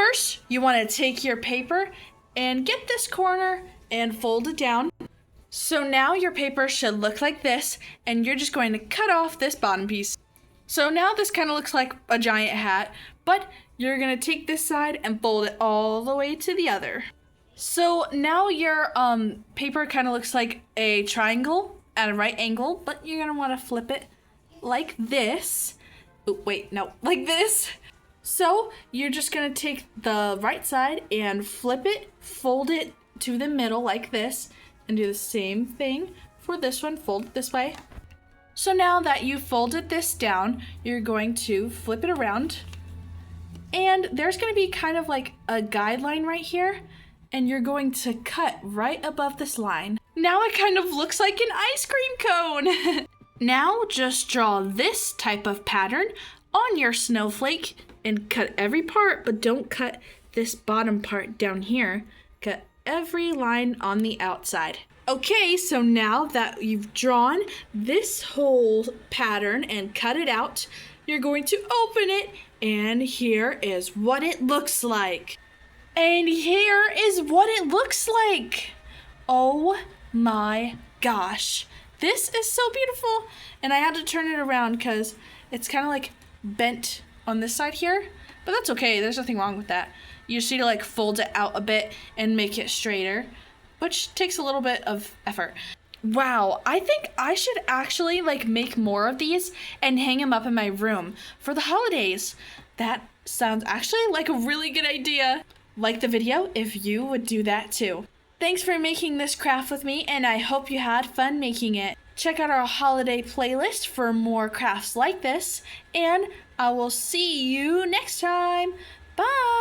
First, you want to take your paper and get this corner and fold it down. So now your paper should look like this, and you're just going to cut off this bottom piece. So now this kind of looks like a giant hat, but you're going to take this side and fold it all the way to the other. So now your paper kind of looks like a triangle at a right angle, but you're going to want to flip it like this. Oh, wait, no, like this. So you're just going to take the right side and flip it, fold it to the middle like this, and do the same thing for this one, fold it this way. So now that you folded this down, you're going to flip it around, and there's going to be kind of like a guideline right here, and you're going to cut right above this line. Now it kind of looks like an ice cream cone. Now just draw this type of pattern on your snowflake and cut every part, but don't cut this bottom part down here. Cut every line on the outside. Okay, so now that you've drawn this whole pattern and cut it out, you're going to open it, and here is what it looks like. And here is what it looks like. Oh my gosh. This is so beautiful. And I had to turn it around because it's kind of like bent on this side here, but that's okay. There's nothing wrong with that. You just need to like fold it out a bit and make it straighter, which takes a little bit of effort. Wow, I think I should actually like make more of these and hang them up in my room for the holidays. That sounds actually like a really good idea. Like the video if you would do that too. Thanks for making this craft with me, and I hope you had fun making it. Check out our holiday playlist for more crafts like this, and I will see you next time. Bye!